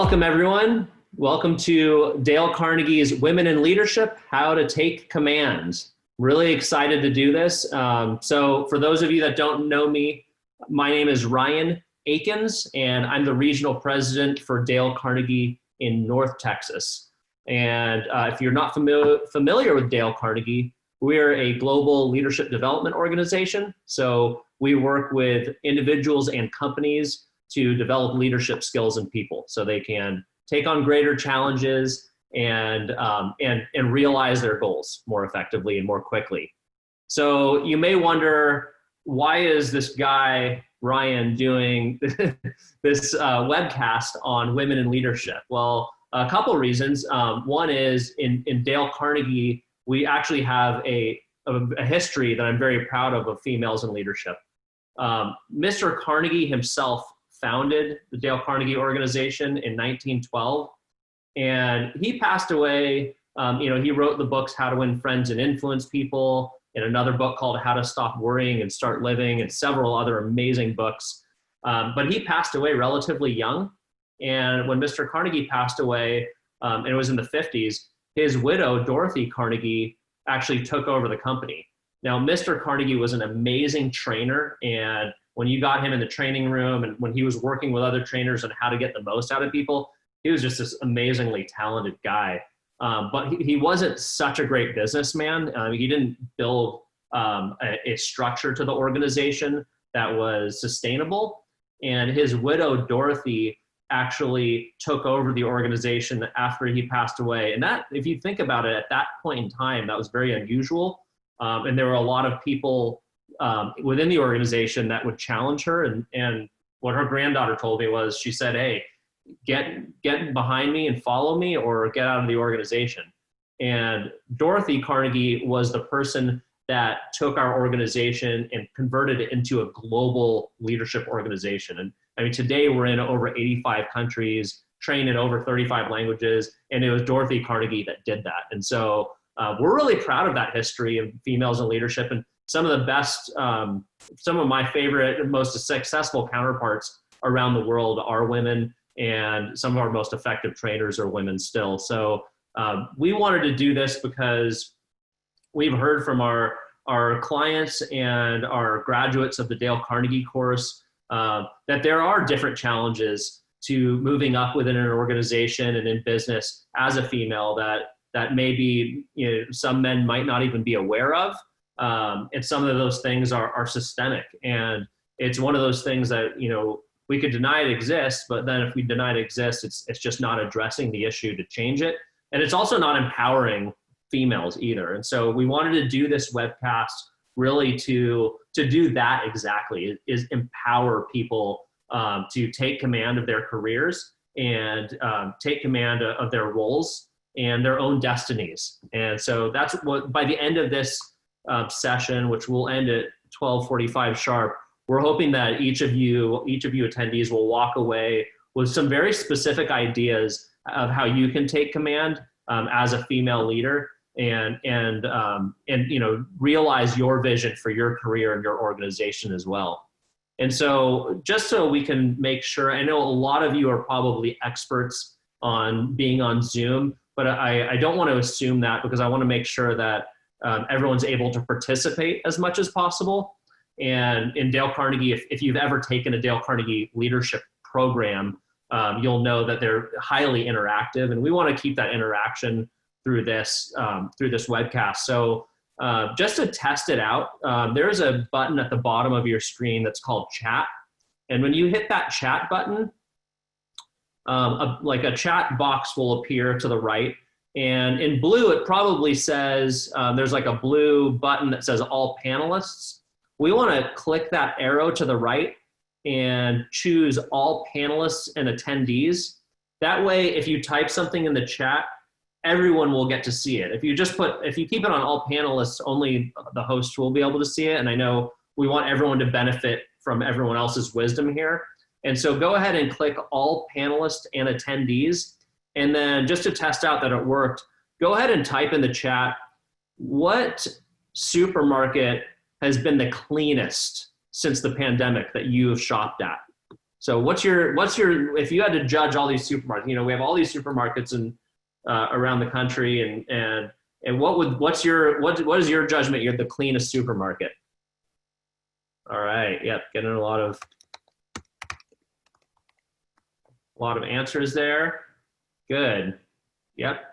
Welcome, everyone. Welcome to Dale Carnegie's Women in Leadership, How to Take Command. Really excited to do this. So for those of you that don't know me, my name is Ryan Akins, and I'm the regional president for Dale Carnegie in North Texas. And if you're not familiar with Dale Carnegie, we're a global leadership development organization. So we work with individuals and companies to develop leadership skills in people so they can take on greater challenges and realize their goals more effectively and more quickly. So you may wonder, why is this guy, Ryan, doing this webcast on women in leadership? Well, a couple of reasons. One is in Dale Carnegie, we actually have a history that I'm very proud of females in leadership. Mr. Carnegie himself founded the Dale Carnegie organization in 1912, and he passed away. He wrote the books How to Win Friends and Influence People, and another book called How to Stop Worrying and Start Living, and several other amazing books. But he passed away relatively young, and when Mr. Carnegie passed away, and it was in the 50s, his widow, Dorothy Carnegie, actually took over the company. Now, Mr. Carnegie was an amazing trainer, and when you got him in the training room and when he was working with other trainers on how to get the most out of people, he was just this amazingly talented guy. But he wasn't such a great businessman. He didn't build a structure to the organization that was sustainable. And his widow, Dorothy, actually took over the organization after he passed away. And that, if you think about it, at that point in time, that was very unusual. And there were a lot of people within the organization that would challenge her. And what her granddaughter told me was, she said, "Hey, get behind me and follow me, or get out of the organization." And Dorothy Carnegie was the person that took our organization and converted it into a global leadership organization. And I mean, today we're in over 85 countries, trained in over 35 languages, and it was Dorothy Carnegie that did that. And so we're really proud of that history of females in leadership. And some of the best, some of my favorite and most successful counterparts around the world are women, and some of our most effective trainers are women still. So we wanted to do this because we've heard from our clients and our graduates of the Dale Carnegie course that there are different challenges to moving up within an organization and in business as a female that maybe some men might not even be aware of. And some of those things are systemic. And it's one of those things that, we could deny it exists, but then if we deny it exists, it's just not addressing the issue to change it. And it's also not empowering females either. And so we wanted to do this webcast really to do that exactly, is empower people to take command of their careers and take command of their roles and their own destinies. And so that's what, by the end of this session, which will end at 12:45 sharp, we're hoping that each of you attendees will walk away with some very specific ideas of how you can take command as a female leader and realize your vision for your career and your organization as well. And so just so we can make sure, I know a lot of you are probably experts on being on Zoom, but I don't want to assume that, because I want to make sure that everyone's able to participate as much as possible. And in Dale Carnegie, if you've ever taken a Dale Carnegie leadership program, you'll know that they're highly interactive, and we want to keep that interaction through this webcast. So just to test it out, there's a button at the bottom of your screen that's called chat. And when you hit that chat button, like a chat box will appear to the right. And in blue, it probably says, there's like a blue button that says all panelists. We want to click that arrow to the right and choose all panelists and attendees. That way, if you type something in the chat, everyone will get to see it. If you keep it on all panelists, only the host will be able to see it. And I know we want everyone to benefit from everyone else's wisdom here. And so go ahead and click all panelists and attendees. And then just to test out that it worked, go ahead and type in the chat, what supermarket has been the cleanest since the pandemic that you have shopped at? So what's your, if you had to judge all these supermarkets, we have all these supermarkets around the country, and what is your judgment? You're the cleanest supermarket. All right. Yep. Getting a lot of answers there. Good. Yep.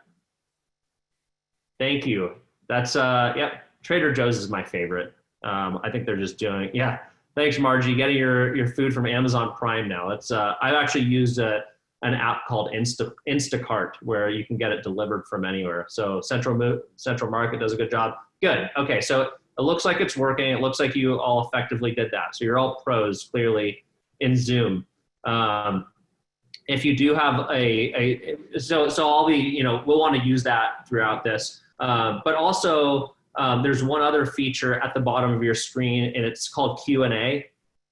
Thank you. That's, yep. Trader Joe's is my favorite. I think they're just doing, yeah. Thanks, Margie. Getting your food from Amazon Prime now. It's, I've actually used an app called Instacart where you can get it delivered from anywhere. So Central Market does a good job. Good. Okay. So it looks like it's working. It looks like you all effectively did that. So you're all pros clearly in Zoom. If you do have so I'll be, we'll want to use that throughout this. But also there's one other feature at the bottom of your screen, and it's called Q&A.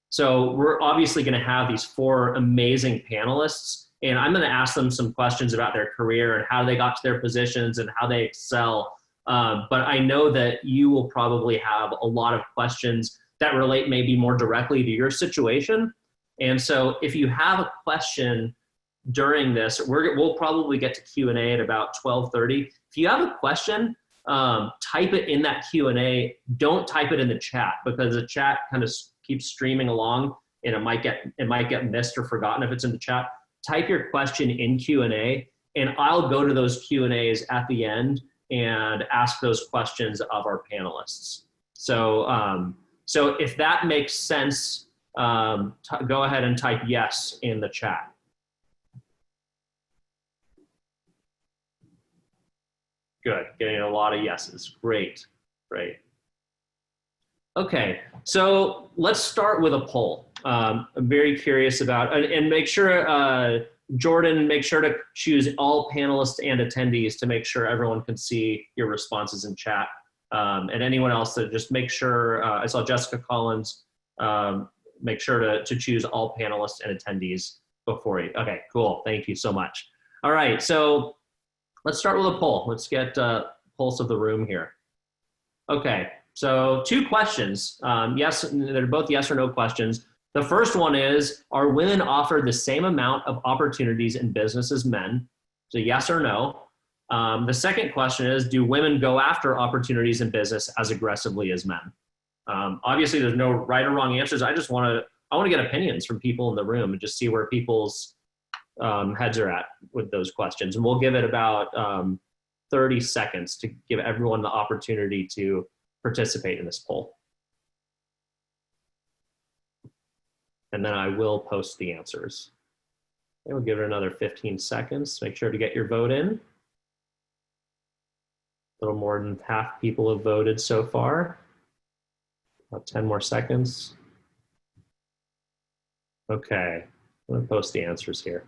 So we're obviously going to have these 4 amazing panelists, and I'm going to ask them some questions about their career and how they got to their positions and how they excel. But I know that you will probably have a lot of questions that relate maybe more directly to your situation. And so if you have a question during this, we'll probably get to Q&A at about 12:30. If you have a question, type it in that Q&A. Don't type it in the chat, because the chat kind of keeps streaming along and it might get missed or forgotten if it's in the chat. Type your question in Q&A, and I'll go to those Q&As at the end and ask those questions of our panelists. So, so if that makes sense, go ahead and type yes in the chat. Good, getting a lot of yeses. Great, great. Okay, so let's start with a poll. I'm very curious about, and make sure, Jordan, make sure to choose all panelists and attendees to make sure everyone can see your responses in chat. And anyone else, that just make sure, I saw Jessica Collins, make sure to choose all panelists and attendees before you. Okay, cool, thank you so much. All right, so let's start with a poll. Let's get pulse of the room here. Okay, so 2 questions. Yes, they're both yes or no questions. The first one is, are women offered the same amount of opportunities in business as men? So yes or no. The second question is, do women go after opportunities in business as aggressively as men? Obviously, there's no right or wrong answers. I want to get opinions from people in the room and just see where people's heads are at with those questions. And we'll give it about 30 seconds to give everyone the opportunity to participate in this poll. And then I will post the answers. And we'll give it another 15 seconds. Make sure to get your vote in. A little more than half people have voted so far. About 10 more seconds. Okay, I'm gonna post the answers here.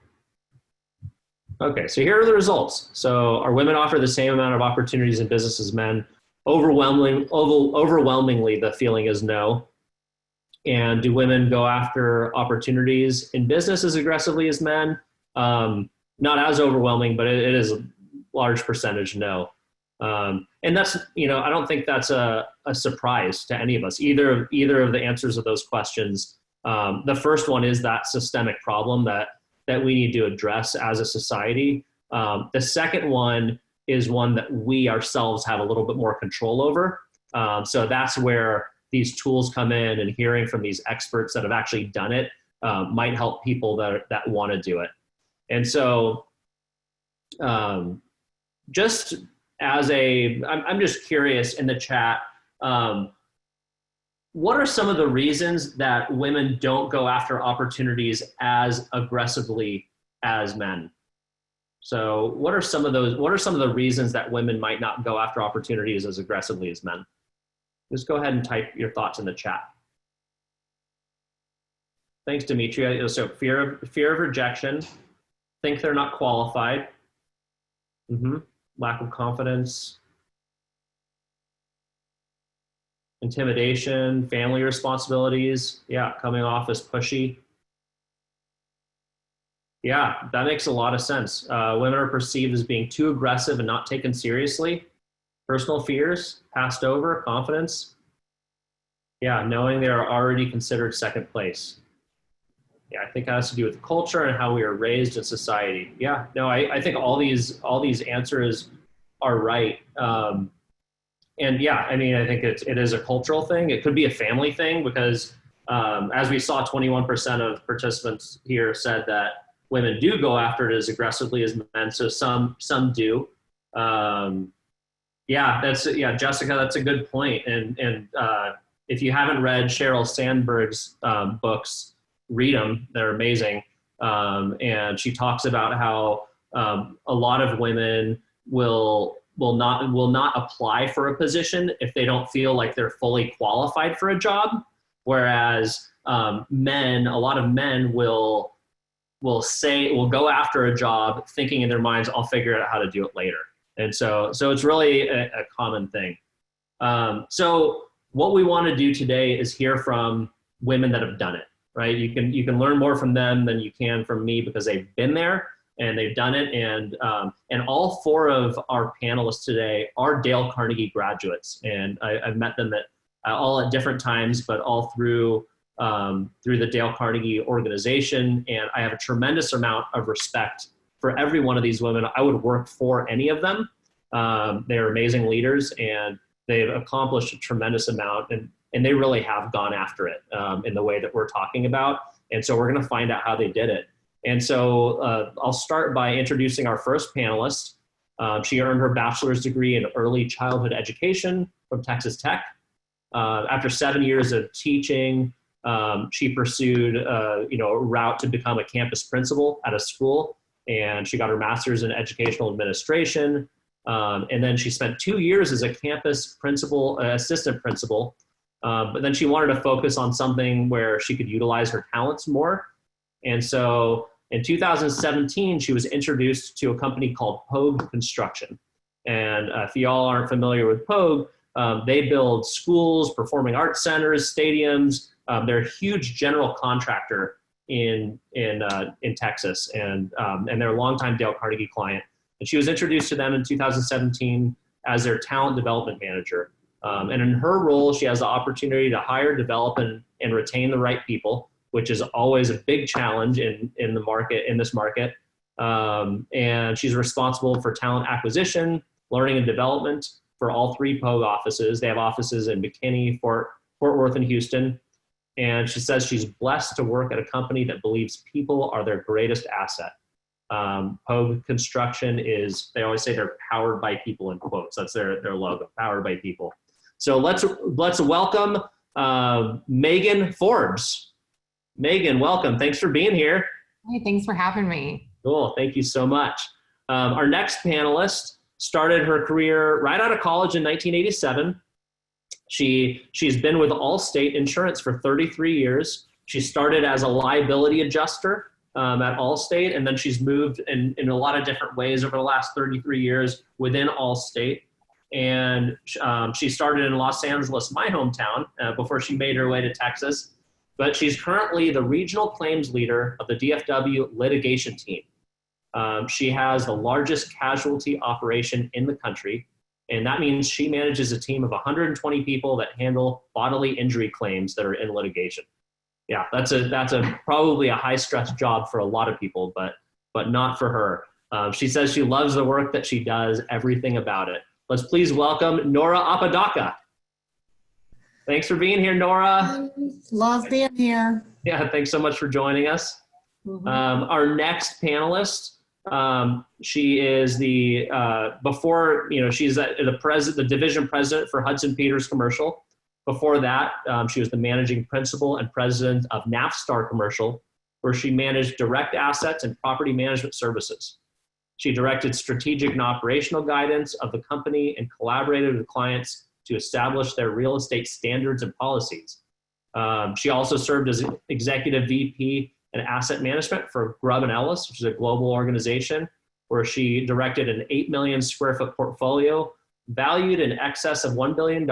Okay, so here are the results. So are women offered the same amount of opportunities in business as men? Overwhelmingly, the feeling is no. And do women go after opportunities in business as aggressively as men? Not as overwhelming, but it is a large percentage no. And that's, I don't think that's a surprise to any of us, either of the answers of those questions. The first one is that systemic problem that we need to address as a society. The second one is one that we ourselves have a little bit more control over. So that's where these tools come in, and hearing from these experts that have actually done it might help people that want to do it. And so just as I'm just curious in the chat, what are some of the reasons that women don't go after opportunities as aggressively as men? So what are some of the reasons that women might not go after opportunities as aggressively as men? Just go ahead and type your thoughts in the chat. Thanks, Demetria. So fear of rejection, think they're not qualified, lack of confidence, intimidation, family responsibilities. Yeah, coming off as pushy. Yeah, that makes a lot of sense. Women are perceived as being too aggressive and not taken seriously. Personal fears, passed over, confidence. Yeah, knowing they are already considered second place. Yeah, I think it has to do with culture and how we are raised in society. Yeah, no, I think all these answers are right. And yeah, I mean, I think it is a cultural thing. It could be a family thing because as we saw, 21% of participants here said that women do go after it as aggressively as men. So some do. Yeah, Jessica, that's a good point. And if you haven't read Cheryl Sandberg's books, read them. They're amazing. And she talks about how a lot of women will not apply for a position if they don't feel like they're fully qualified for a job. Whereas a lot of men will go after a job thinking in their minds, I'll figure out how to do it later. And so it's really a common thing. So what we want to do today is hear from women that have done it, right? You can learn more from them than you can from me because they've been there and they've done it. And all four of our panelists today are Dale Carnegie graduates. And I've met them all at different times, but all through the Dale Carnegie organization. And I have a tremendous amount of respect for every one of these women. I would work for any of them. They're amazing leaders and they've accomplished a tremendous amount and they really have gone after it in the way that we're talking about. And so we're going to find out how they did it. And so I'll start by introducing our first panelist. She earned her bachelor's degree in early childhood education from Texas Tech. After 7 years of teaching, she pursued a route to become a campus principal at a school, and she got her master's in educational administration. And then she spent 2 years as a campus principal, assistant principal. But then she wanted to focus on something where she could utilize her talents more. And so in 2017, she was introduced to a company called Pogue Construction. And if y'all aren't familiar with Pogue, they build schools, performing arts centers, stadiums. They're a huge general contractor in Texas, and they're a longtime Dale Carnegie client. And she was introduced to them in 2017 as their talent development manager. And in her role, she has the opportunity to hire, develop, and retain the right people, which is always a big challenge in this market. And she's responsible for talent acquisition, learning and development for all three Pogue offices. They have offices in McKinney, Fort Worth, and Houston. And she says she's blessed to work at a company that believes people are their greatest asset. Pogue Construction they always say they're powered by people in quotes. That's their logo, powered by people. So let's welcome Megan Forbes. Megan, welcome. Thanks for being here. Hey, thanks for having me. Cool. Thank you so much. Our next panelist started her career right out of college in 1987. She's been with Allstate Insurance for 33 years. She started as a liability adjuster at Allstate, and then she's moved in a lot of different ways over the last 33 years within Allstate. And she started in Los Angeles, my hometown, before she made her way to Texas. But she's currently the regional claims leader of the DFW litigation team. She has the largest casualty operation in the country, and that means she manages a team of 120 people that handle bodily injury claims that are in litigation. Yeah, that's probably a high stress job for a lot of people, but not for her. She says she loves the work that she does, everything about it. Let's please welcome Nora Apodaca. Thanks for being here, Nora. Love being here. Yeah, thanks so much for joining us. Mm-hmm. Our next panelist, she is she's the division president for Hudson Peters Commercial. Before that, she was the managing principal and president of Nafstar Commercial, where she managed direct assets and property management services. She directed strategic and operational guidance of the company and collaborated with clients to establish their real estate standards and policies. She also served as executive VP and asset management for Grubb & Ellis, which is a global organization, where she directed an 8 million square foot portfolio valued in excess of $1 billion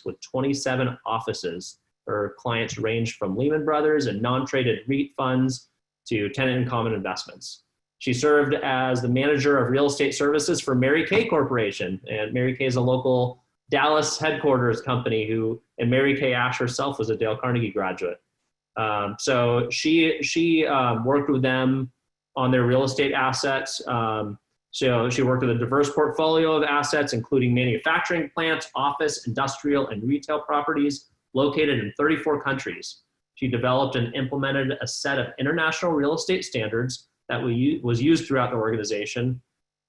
with 27 offices. Her clients ranged from Lehman Brothers and non-traded REIT funds to tenant in common investments. She served as the manager of real estate services for Mary Kay Corporation, and Mary Kay is a local Dallas headquarters company and Mary Kay Ash herself was a Dale Carnegie graduate. So she worked with them on their real estate assets. So she worked with a diverse portfolio of assets, including manufacturing plants, office, industrial, and retail properties located in 34 countries. She developed and implemented a set of international real estate standards that was used throughout the organization.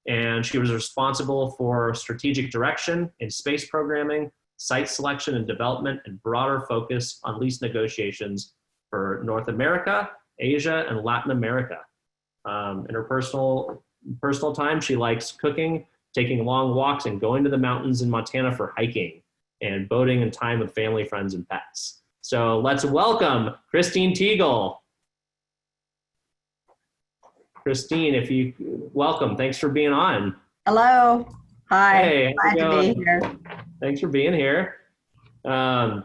And she was responsible for strategic direction in space programming, site selection and development, and broader focus on lease negotiations for North America, Asia, and Latin America. In her personal time, she likes cooking, taking long walks, and going to the mountains in Montana for hiking and boating and time with family, friends, and pets. So let's welcome Christine Teagle. Christine, welcome. Thanks for being on. Hello. Hi. Hey, glad to be here. Thanks for being here. And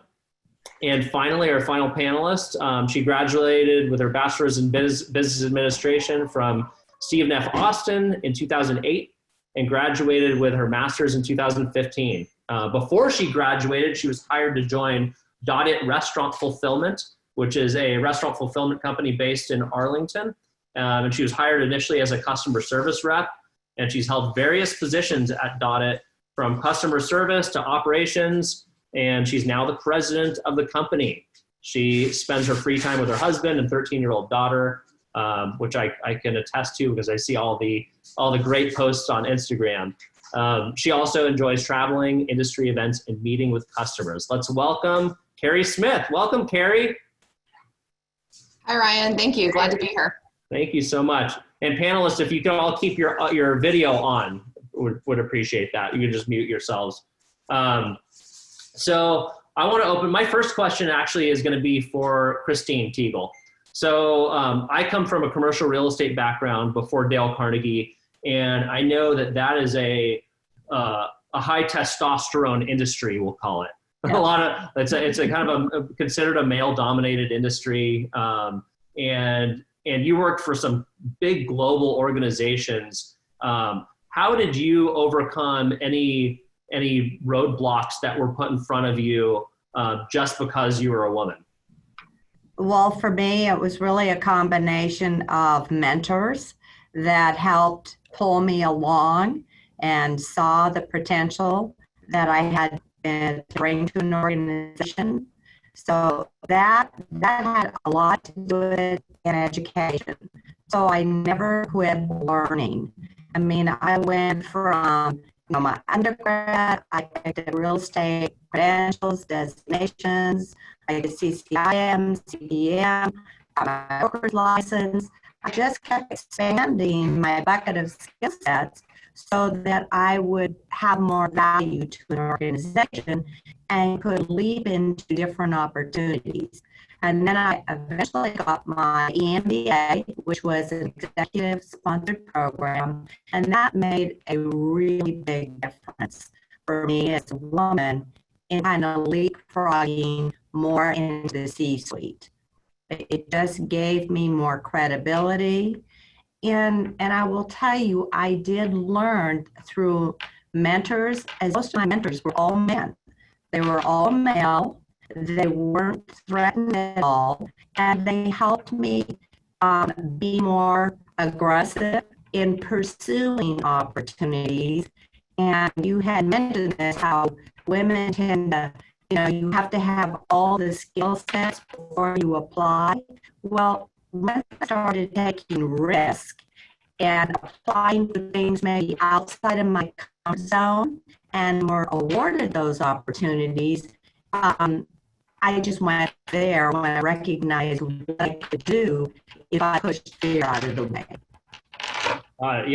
finally, our final panelist, she graduated with her bachelor's in business administration from Stephen F. Austin in 2008 and graduated with her master's in 2015. Before she graduated, she was hired to join Dot Restaurant Fulfillment, which is a restaurant fulfillment company based in Arlington. And she was hired initially as a customer service rep, and she's held various positions at Dot, from customer service to operations, and she's now the president of the company. She spends her free time with her husband and 13-year-old daughter, which I can attest to because I see all the great posts on Instagram. She also enjoys traveling, industry events, and meeting with customers. Let's welcome Carrie Smith. Welcome, Carrie. Hi, Ryan. Thank you. Glad to be here. Thank you so much. And panelists, if you could all keep your video on, would appreciate that. You can just mute yourselves. So I want to open, my first question actually is going to be for Christine Teagle. So I come from a commercial real estate background before Dale Carnegie, and I know that is a high testosterone industry, we'll call it. Yeah. It's a kind of considered a male dominated industry. And you worked for some big global organizations. How did you overcome any roadblocks that were put in front of you just because you were a woman? Well, for me, it was really a combination of mentors that helped pull me along and saw the potential that I had to bring to an organization. So that had a lot to do with in education. So I never quit learning. I mean, I went from my undergrad, I picked real estate credentials, designations, I did CCIM, CDM, got my broker's license. I just kept expanding my bucket of skill sets so that I would have more value to an organization and could leap into different opportunities. And then I eventually got my EMBA, which was an executive sponsored program, and that made a really big difference for me as a woman in kind of leapfrogging more into the C-suite. It just gave me more credibility. And I will tell you, I did learn through mentors, as most of my mentors were all men. They were all male. They weren't threatened at all. And they helped me be more aggressive in pursuing opportunities. And you had mentioned this, how women tend to, you have to have all the skill sets before you apply. Well, when I started taking risk and applying to things maybe outside of my comfort zone and were awarded those opportunities, I just went there when I recognized what I could do if I pushed fear out of the way. Thank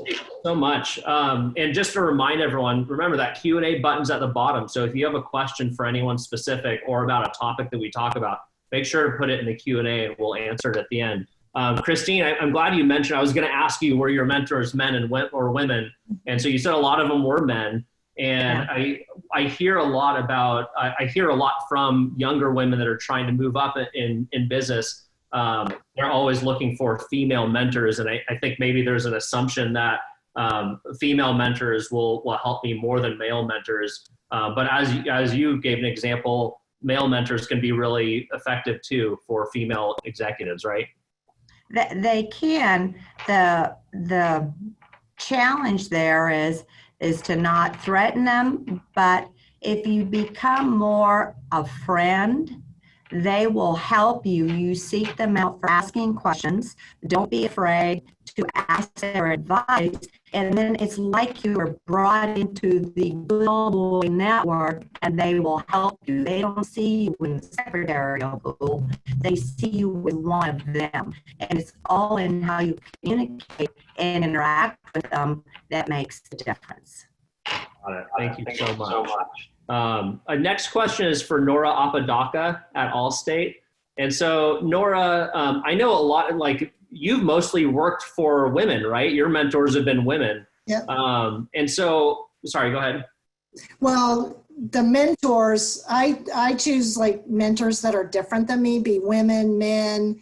you so much. And just to remind everyone, remember that Q&A button's at the bottom. So if you have a question for anyone specific or about a topic that we talk about, make sure to put it in the Q&A and we'll answer it at the end. Christine, I'm glad you mentioned, I was going to ask you, were your mentors men or women? And so you said a lot of them were men. And yeah. I hear a lot from younger women that are trying to move up in business. They're always looking for female mentors. And I think maybe there's an assumption that female mentors will help me more than male mentors. But as you gave an example male mentors can be really effective too for female executives, right? They can. The challenge there is to not threaten them, but if you become more a friend, they will help you. You seek them out for asking questions. Don't be afraid to ask their advice. And then it's like you are brought into the global network and they will help you. They don't see you in the secretarial pool. They see you as one of them. And it's all in how you communicate and interact with them that makes the difference. Got it. Thank you so much. Our next question is for Nora Apodaca at Allstate. And so Nora, I know a lot, like you've mostly worked for women, right? Your mentors have been women. Yeah. And so, sorry, go ahead. Well, the mentors, I choose like mentors that are different than me, be women, men,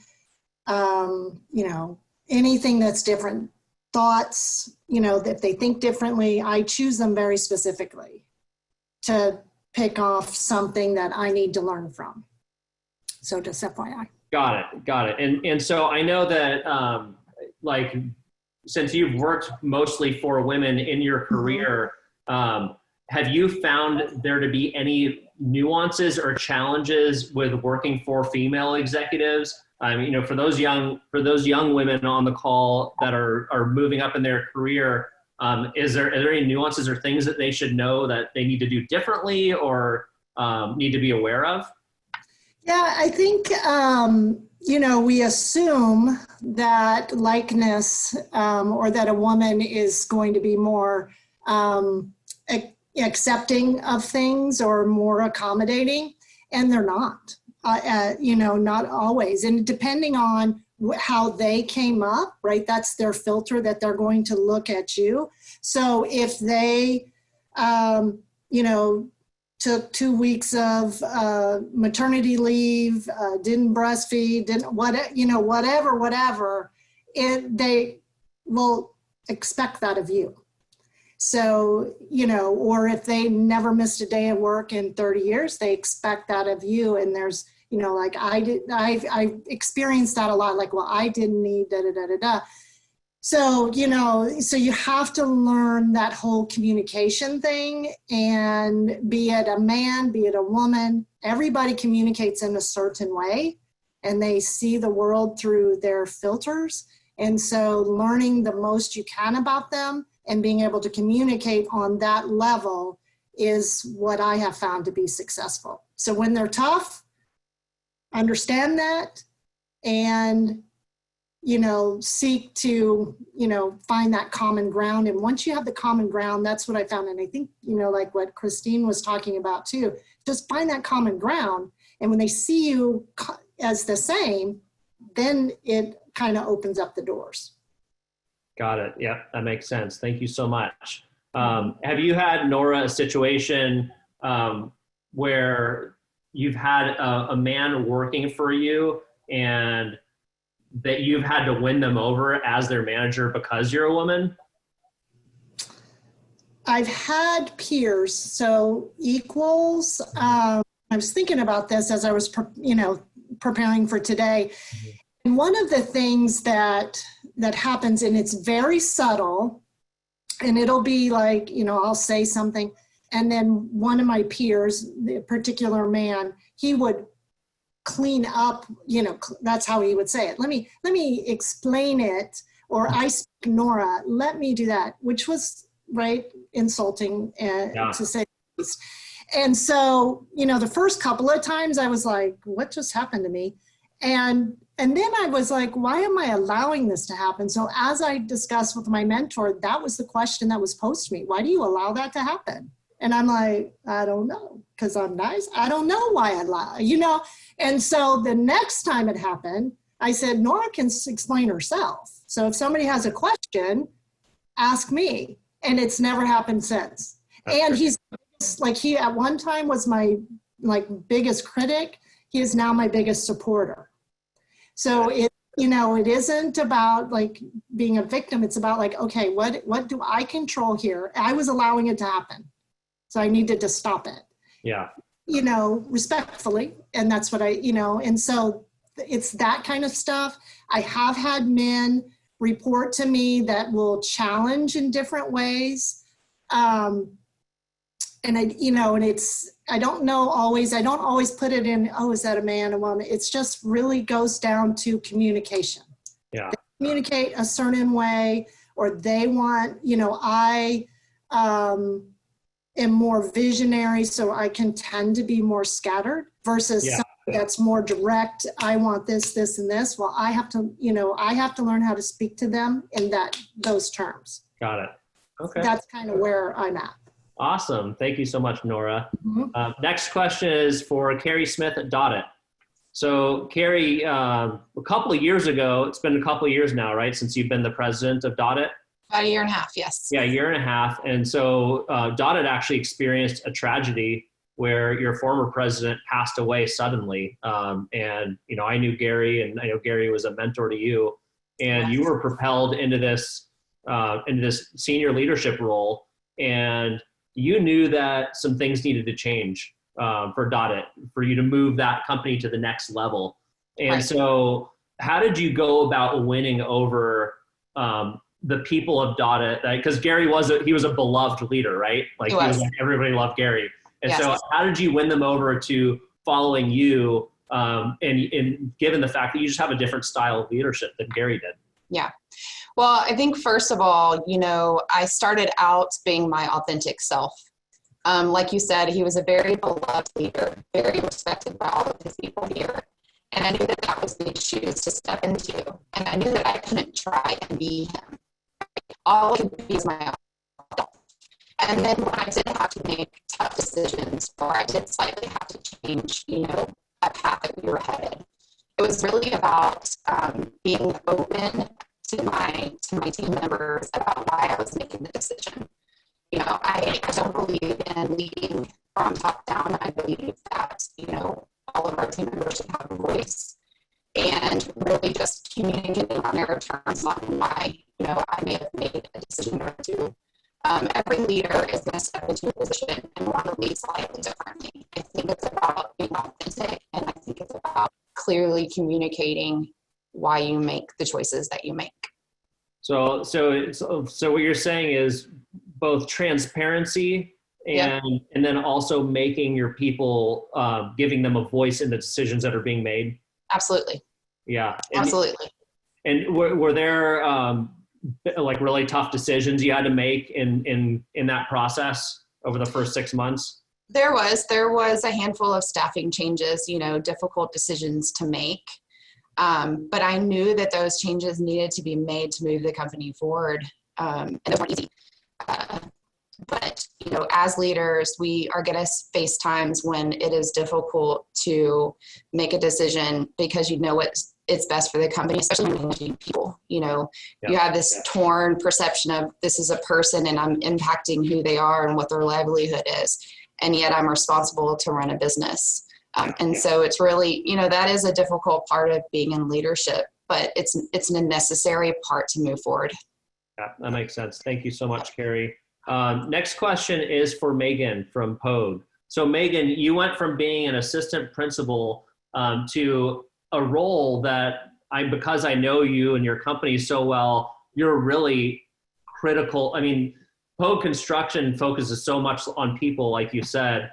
you know, anything that's different. Thoughts, you know, if they think differently, I choose them very specifically to pick off something that I need to learn from. So just FYI. Got it. And so I know that like, since you've worked mostly for women in your career, have you found there to be any nuances or challenges with working for female executives? I mean, you know, for those young women on the call that are moving up in their career, are there any nuances or things that they should know that they need to do differently or need to be aware of? Yeah, I think, you know, we assume that likeness or that a woman is going to be more accepting of things or more accommodating, and they're not, you know, not always. And depending on how they came up, right, that's their filter that they're going to look at you. So if they, you know, took 2 weeks of maternity leave, didn't breastfeed, whatever, they will expect that of you. So, you know, or if they never missed a day of work in 30 years, they expect that of you. And there's, you know, like I experienced that a lot, like, well, I didn't need da-da-da-da-da. So, you know, so you have to learn that whole communication thing, and be it a man, be it a woman, everybody communicates in a certain way and they see the world through their filters. And so learning the most you can about them and being able to communicate on that level is what I have found to be successful. So when they're tough, understand that and, you know, seek to, you know, find that common ground. And once you have the common ground, that's what I found. And I think, you know, like what Christine was talking about too, just find that common ground. And when they see you as the same, then it kind of opens up the doors. Got it. Yeah, that makes sense. Thank you so much. Have you had, Nora, a situation where you've had a man working for you and that you've had to win them over as their manager because you're a woman? I've had peers, so equals. I was thinking about this as I was, preparing for today. And one of the things that happens, and it's very subtle, and it'll be like, you know, I'll say something, and then one of my peers, the particular man, he would clean up, you know, that's how he would say it. Let me explain it, or I speak Nora, let me do that, which was, right, insulting to say the least. And so, you know, the first couple of times I was like, what just happened to me? And then I was like, why am I allowing this to happen? So as I discussed with my mentor, that was the question that was posed to me. Why do you allow that to happen? And I'm like, I don't know, because I'm nice. I don't know why I allow, you know? And so the next time it happened, I said, Nora can explain herself. So if somebody has a question, ask me. And it's never happened since. And he's like, he at one time was my biggest critic. He is now my biggest supporter. So it, you know, it isn't about like being a victim. It's about like, okay, what do I control here? I was allowing it to happen. So I needed to stop it. Yeah. respectfully. And that's what and so it's that kind of stuff. I have had men report to me that will challenge in different ways. And I don't always put it in, oh, is that a man or woman? It's just really goes down to communication. Yeah. They communicate a certain way, or they want, I am more visionary, so I can tend to be more scattered versus something that's more direct. I want this, this, and this. Well, I have to learn how to speak to them in those terms. Got it. Okay. That's kind of where I'm at. Awesome. Thank you so much, Nora. Mm-hmm. Next question is for Carrie Smith at Dotted. So Carrie, a couple of years ago, it's been a couple of years now, right, since you've been the president of Dotted? About a year and a half, yes. Yeah, a year and a half. And so Dotted actually experienced a tragedy where your former president passed away suddenly. And, I knew Gary, and I know Gary was a mentor to you. And you were propelled into this senior leadership role. And you knew that some things needed to change for Dotted, for you to move that company to the next level. And so how did you go about winning over the people of Dotted? Because Gary was a beloved leader, right? He was like, everybody loved Gary. And so how did you win them over to following you, and given the fact that you just have a different style of leadership than Gary did? Yeah. Well, I think first of all, I started out being my authentic self. Like you said, he was a very beloved leader, very respected by all of his people here. And I knew that was big shoes to step into. And I knew that I couldn't try and be him. All I could be was my own self. And then when I did have to make tough decisions, or I did slightly have to change, a path that we were headed, it was really about being open to my team members about why I was making the decision. I don't believe in leading from top down. I believe that, all of our team members should have a voice, and really just communicating on their terms on why, I may have made a decision or two. Every leader is going to step into a position and want to lead slightly differently. I think it's about being authentic, and I think it's about clearly communicating why you make the choices that you make. So what you're saying is both transparency and then also making your people, giving them a voice in the decisions that are being made. Absolutely. Yeah. Absolutely. And were there really tough decisions you had to make in that process over the first 6 months? There was a handful of staffing changes, difficult decisions to make. But I knew that those changes needed to be made to move the company forward. And they weren't easy. But, as leaders, we are going to face times when it is difficult to make a decision because it's best for the company, especially when managing people. You have this torn perception of this is a person and I'm impacting who they are and what their livelihood is. And yet I'm responsible to run a business. And so it's really, that is a difficult part of being in leadership, but it's a necessary part to move forward. Yeah, that makes sense. Thank you so much, Carrie. Next question is for Megan from Pogue. So Megan, you went from being an assistant principal to a role that because I know you and your company so well, you're really critical. I mean, Pogue Construction focuses so much on people, like you said.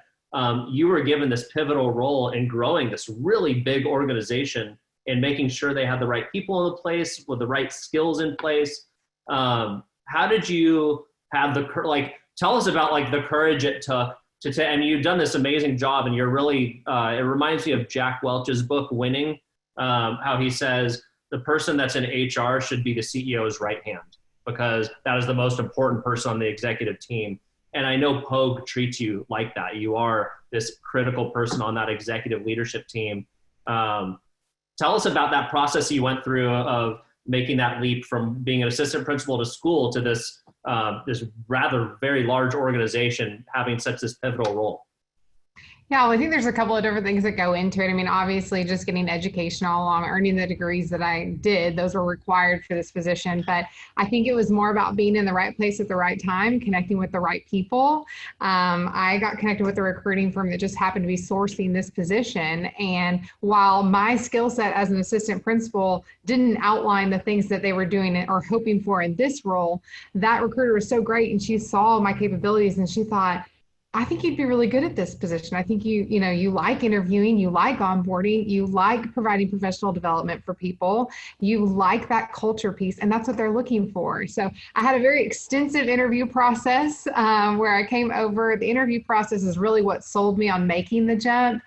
You were given this pivotal role in growing this really big organization and making sure they had the right people in the place with the right skills in place. How did you have tell us about the courage it took and you've done this amazing job, and you're really, it reminds me of Jack Welch's book, Winning, how he says the person that's in HR should be the CEO's right hand, because that is the most important person on the executive team. And I know Pogue treats you like that. You are this critical person on that executive leadership team. Tell us about that process you went through of making that leap from being an assistant principal to school to this rather very large organization having such this pivotal role. Yeah, well, I think there's a couple of different things that go into it. I mean, obviously, just getting education all along, earning the degrees that I did, those were required for this position. But I think it was more about being in the right place at the right time, connecting with the right people. I got connected with a recruiting firm that just happened to be sourcing this position. And while my skill set as an assistant principal didn't outline the things that they were doing or hoping for in this role, that recruiter was so great, and she saw my capabilities and she thought, I think you'd be really good at this position. I think you like interviewing, you like onboarding, you like providing professional development for people, you like that culture piece, and that's what they're looking for. So I had a very extensive interview process where I came over. The interview process is really what sold me on making the jump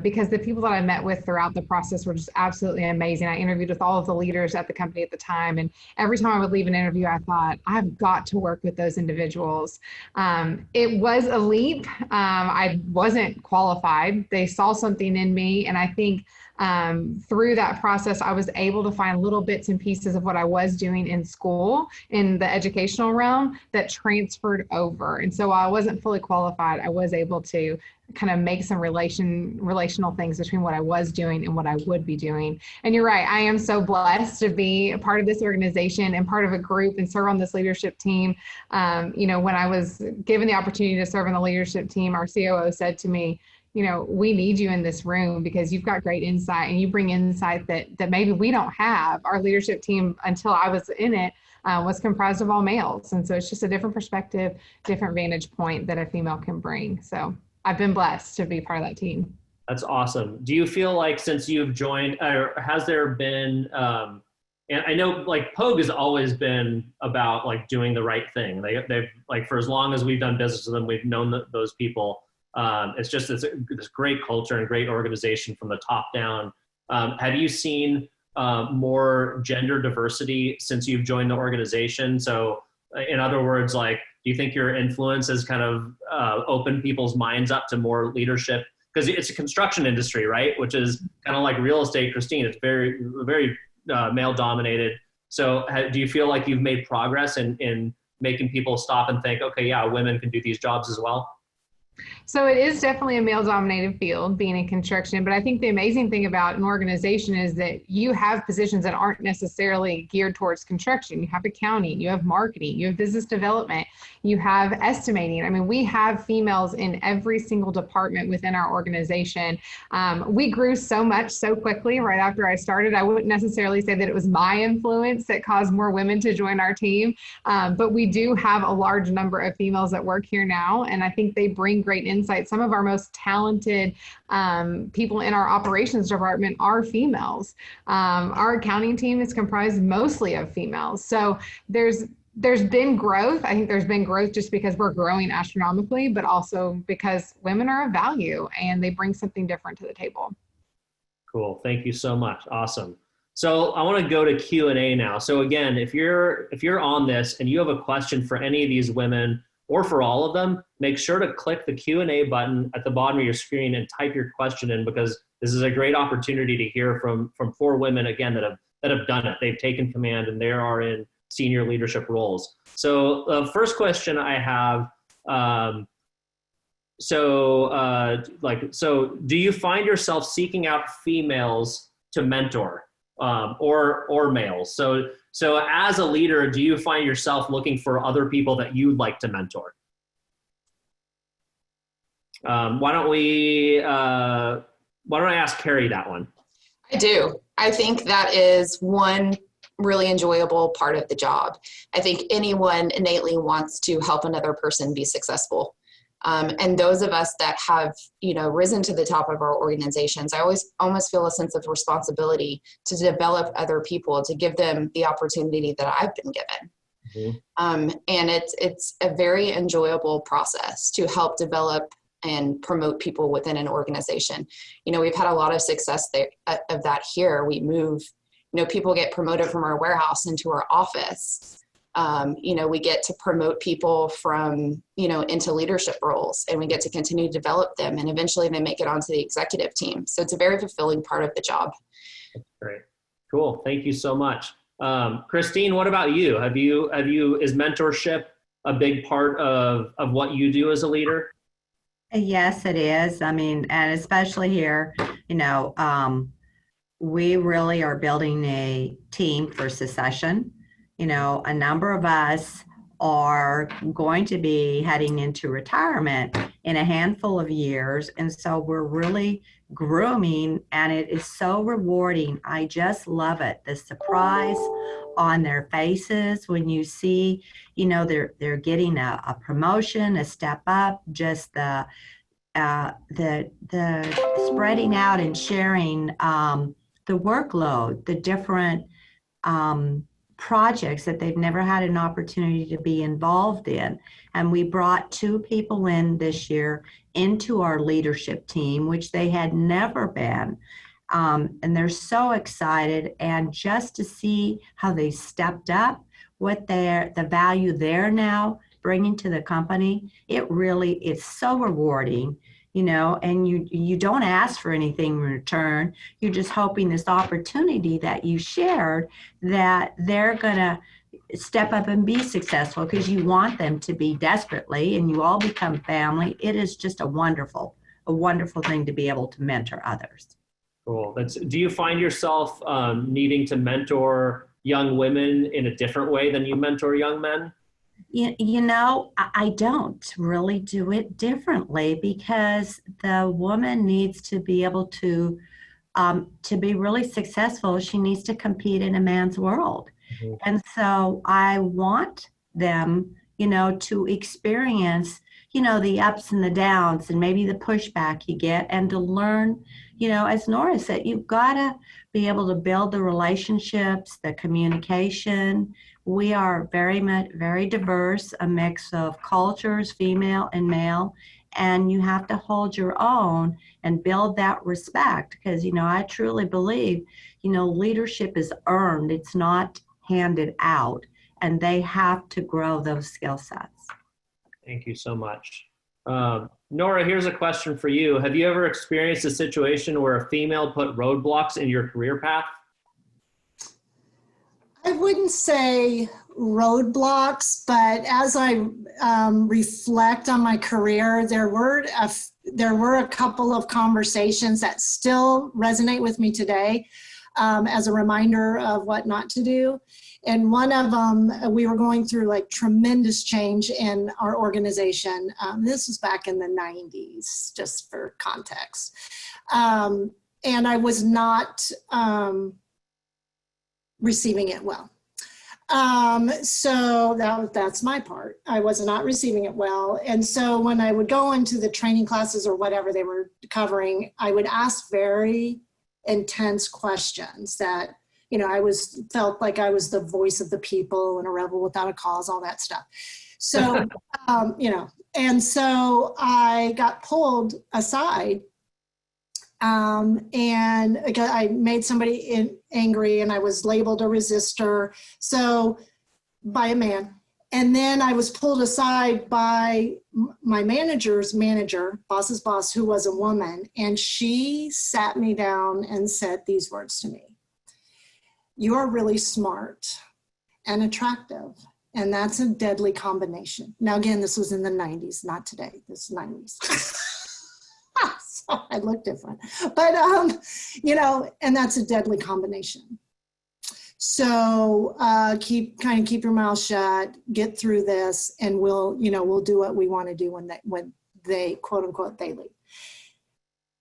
because the people that I met with throughout the process were just absolutely amazing. I interviewed with all of the leaders at the company at the time, and every time I would leave an interview, I thought, I've got to work with those individuals. It was a leap. I wasn't qualified. They saw something in me. And I think through that process, I was able to find little bits and pieces of what I was doing in school in the educational realm that transferred over. And so while I wasn't fully qualified, I was able to kind of make some relational things between what I was doing and what I would be doing. And you're right, I am so blessed to be a part of this organization and part of a group and serve on this leadership team. When I was given the opportunity to serve on the leadership team, our COO said to me, we need you in this room because you've got great insight and you bring insight that maybe we don't have. Our leadership team, until I was in it, was comprised of all males. And so it's just a different perspective, different vantage point that a female can bring. So I've been blessed to be part of that team. That's awesome. Do you feel like since you've joined, or has there been, and I know like Pogue has always been about like doing the right thing. They've like, for as long as we've done business with them, we've known those people. It's just this great culture and great organization from the top down. Have you seen more gender diversity since you've joined the organization? So in other words, like, do you think your influence has kind of opened people's minds up to more leadership? Because it's a construction industry, right? Which is kind of like real estate, Christine. It's very, very male dominated. So do you feel like you've made progress in making people stop and think, okay, yeah, women can do these jobs as well? So it is definitely a male-dominated field, being in construction. But I think the amazing thing about an organization is that you have positions that aren't necessarily geared towards construction. You have accounting, you have marketing, you have business development, you have estimating. I mean, we have females in every single department within our organization. We grew so much so quickly right after I started. I wouldn't necessarily say that it was my influence that caused more women to join our team, but we do have a large number of females that work here now, and I think they bring great insight. Some of our most talented people in our operations department are females. Our accounting team is comprised mostly of females. So there's been growth. I think there's been growth just because we're growing astronomically, but also because women are of value and they bring something different to the table. Cool. Thank you so much. Awesome. So I want to go to Q&A now. So again, if you're on this and you have a question for any of these women or for all of them, make sure to click the Q&A button at the bottom of your screen and type your question in, because this is a great opportunity to hear from 4 women, again, that have done it. They've taken command and they are in senior leadership roles. So the first question I have, so do you find yourself seeking out females to mentor or males? So as a leader, do you find yourself looking for other people that you'd like to mentor? Why don't I ask Carrie that one? I do. I think that is one really enjoyable part of the job. I think anyone innately wants to help another person be successful. And those of us that have, risen to the top of our organizations, I almost feel a sense of responsibility to develop other people, to give them the opportunity that I've been given. Mm-hmm. And it's a very enjoyable process to help develop and promote people within an organization. We've had a lot of success there of that here. We move, people get promoted from our warehouse into our office. We get to promote people from, into leadership roles, and we get to continue to develop them, and eventually they make it onto the executive team. So it's a very fulfilling part of the job. That's great. Cool. Thank you so much. Christine, what about you? Is mentorship a big part of what you do as a leader? Yes, it is. I mean, and especially here, you know, we really are building a team for succession. You know, a number of us are going to be heading into retirement in a handful of years. And so we're really grooming, and it is so rewarding. I just love it. The surprise on their faces when you see, you know, they're getting a promotion, a step up, just the spreading out and sharing the workload, the different projects that they've never had an opportunity to be involved in. And we brought 2 people in this year into our leadership team, which they had never been. And they're so excited. And just to see how they stepped up, what the value they're now bringing to the company, it's so rewarding. You know, and you don't ask for anything in return. You're just hoping this opportunity that you shared, that they're going to step up and be successful, because you want them to be desperately, and you all become family. It is just a wonderful thing to be able to mentor others. Cool. Do you find yourself needing to mentor young women in a different way than you mentor young men? You know, I don't really do it differently, because the woman needs to be able to be really successful. She needs to compete in a man's world. Mm-hmm. And so I want them, you know, to experience, you know, the ups and the downs and maybe the pushback you get, and to learn, you know, as Nora said, you've got to be able to build the relationships, the communication. We are very diverse, a mix of cultures, female and male, and you have to hold your own and build that respect, because, you know, I truly believe, you know, leadership is earned. It's not handed out, and they have to grow those skill sets. Thank you so much. Nora, here's a question for you. Have you ever experienced a situation where a female put roadblocks in your career path? I wouldn't say roadblocks, but as I reflect on my career, there were a couple of conversations that still resonate with me today as a reminder of what not to do. And one of them, we were going through like tremendous change in our organization. This was back in the 90s, just for context. And I was not receiving it well. So that's my part. I was not receiving it well. And so when I would go into the training classes or whatever they were covering, I would ask very intense questions that, you know, felt like I was the voice of the people and a rebel without a cause, all that stuff. So, you know, and so I got pulled aside. And again, I made somebody angry, and I was labeled a resistor, so by a man. And then I was pulled aside by my manager's manager, boss's boss, who was a woman, and she sat me down and said these words to me: "You are really smart and attractive, and that's a deadly combination." Now, again, this was in the 90s, not today. This is 90s. So I look different, but, you know, and that's a deadly combination. So keep your mouth shut, get through this, and we'll do what we want to do when they quote unquote, they leave.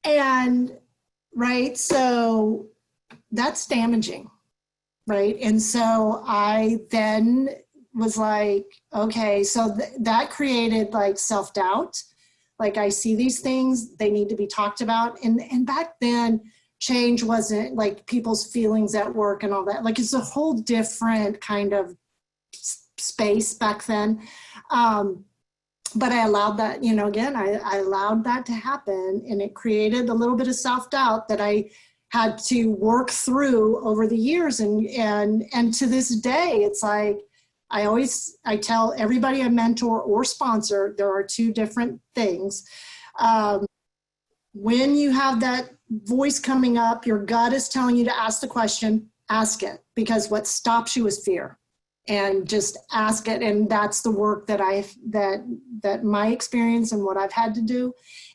And right. So that's damaging. Right. And so I then was like, okay, so that created like self-doubt. Like, I see these things, they need to be talked about. And back then, change wasn't like people's feelings at work and all that. Like, it's a whole different kind of space back then. But I allowed that, you know, again, I allowed that to happen, and it created a little bit of self-doubt that I had to work through over the years. And to this day, it's like, I tell everybody I mentor or sponsor, there are 2 different things. When you have that voice coming up, your gut is telling you to ask the question, ask it, because what stops you is fear. and just ask it. And that's the work that that my experience and what I've had to do.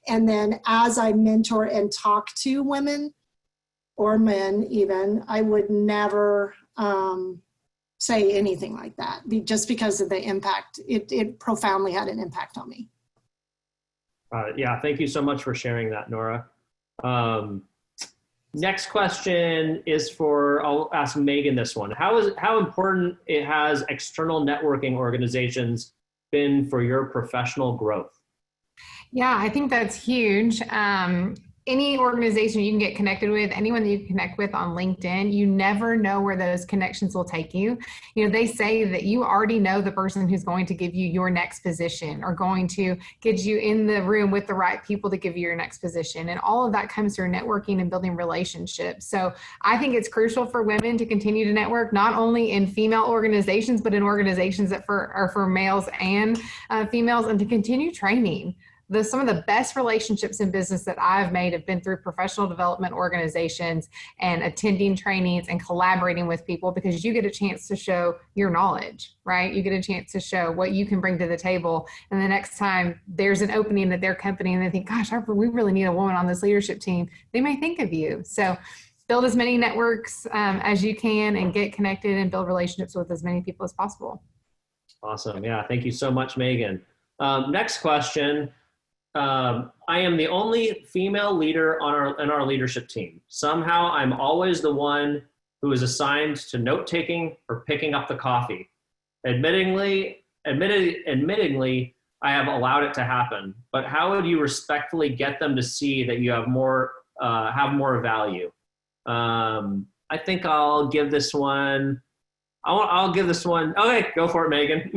And then as I mentor and talk to women or men even, I would never say anything like that, just because of the impact. It profoundly had an impact on me. Yeah, thank you so much for sharing that, Nora. Next question is I'll ask Megan this one. How important has external networking organizations been for your professional growth? Yeah, I think that's huge. Any organization you can get connected with, anyone that you can connect with on LinkedIn, you never know where those connections will take you. You know, they say that you already know the person who's going to give you your next position or going to get you in the room with the right people to give you your next position. And all of that comes through networking and building relationships. So I think it's crucial for women to continue to network, not only in female organizations, but in organizations that are for males and females, and to continue training. Some of the best relationships in business that I've made have been through professional development organizations and attending trainings and collaborating with people, because you get a chance to show your knowledge, right? You get a chance to show what you can bring to the table. And the next time there's an opening at their company and they think, gosh, we really need a woman on this leadership team, they may think of you. So build as many networks as you can and get connected and build relationships with as many people as possible. Awesome. Yeah. Thank you so much, Megan. Next question. I am the only female leader in our leadership team. Somehow I'm always the one who is assigned to note-taking or picking up the coffee. Admittingly, I have allowed it to happen, but how would you respectfully get them to see that you have more value? I think I'll give this one. I'll give this one. Okay, go for it, Megan.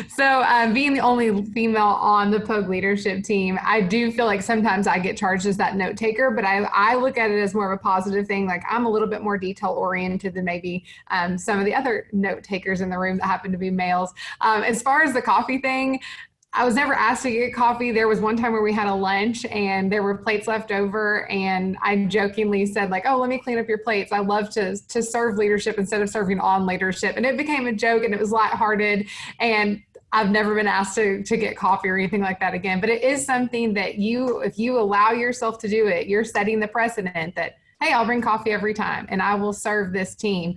So being the only female on the POG leadership team, I do feel like sometimes I get charged as that note taker, but I look at it as more of a positive thing. Like, I'm a little bit more detail oriented than maybe some of the other note takers in the room that happen to be males. As far as the coffee thing, I was never asked to get coffee. There was one time where we had a lunch and there were plates left over, and I jokingly said, like, oh, let me clean up your plates. I love to serve leadership instead of serving on leadership. And it became a joke and it was lighthearted, and I've never been asked to get coffee or anything like that again. But it is something that if you allow yourself to do it, you're setting the precedent that, hey, I'll bring coffee every time and I will serve this team,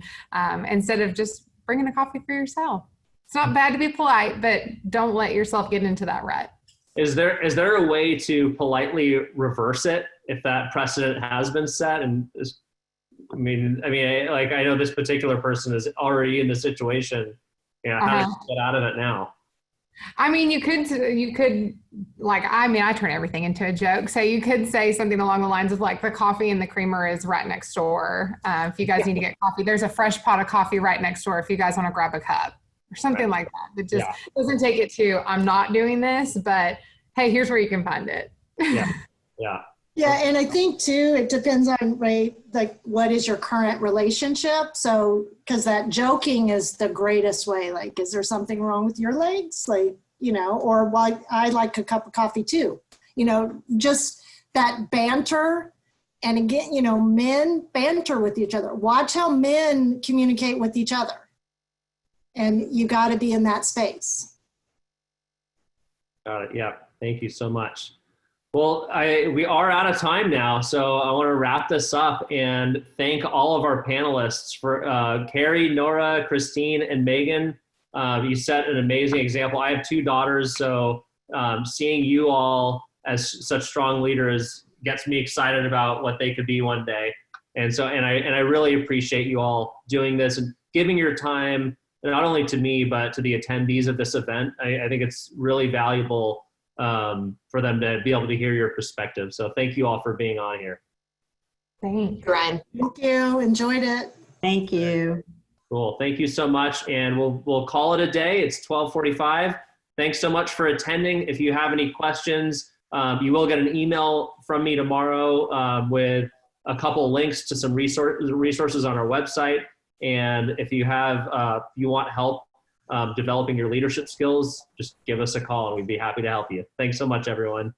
instead of just bringing the coffee for yourself. It's not bad to be polite, but don't let yourself get into that rut. Is there a way to politely reverse it if that precedent has been set? And I mean, like, I know this particular person is already in the situation. Yeah, how do you get out of it now? I mean, you could like, I turn everything into a joke. So you could say something along the lines of, like, the coffee and the creamer is right next door. If you guys need to get coffee, there's a fresh pot of coffee right next door if you guys want to grab a cup. Or something like that. It just doesn't take it to, I'm not doing this, but hey, here's where you can find it. Yeah, and I think too, it depends on, right, like, what is your current relationship? So, because that joking is the greatest way. Like, is there something wrong with your legs? Like, or why I like a cup of coffee too. Just that banter. And again, men banter with each other. Watch how men communicate with each other. And you got to be in that space. Got it. Yeah. Thank you so much. Well, we are out of time now, so I want to wrap this up and thank all of our panelists for Carrie, Nora, Christine, and Megan. You set an amazing example. I have 2 daughters, so seeing you all as such strong leaders gets me excited about what they could be one day. And I really appreciate you all doing this and giving your time, not only to me, but to the attendees of this event. I think it's really valuable for them to be able to hear your perspective. So thank you all for being on here. Thanks, Ryan. Thank you. Enjoyed it. Thank you. Cool. Thank you so much. And we'll call it a day. It's 12:45. Thanks so much for attending. If you have any questions, you will get an email from me tomorrow with a couple links to some resources on our website. And if you want help developing your leadership skills, just give us a call and we'd be happy to help you. Thanks so much, everyone.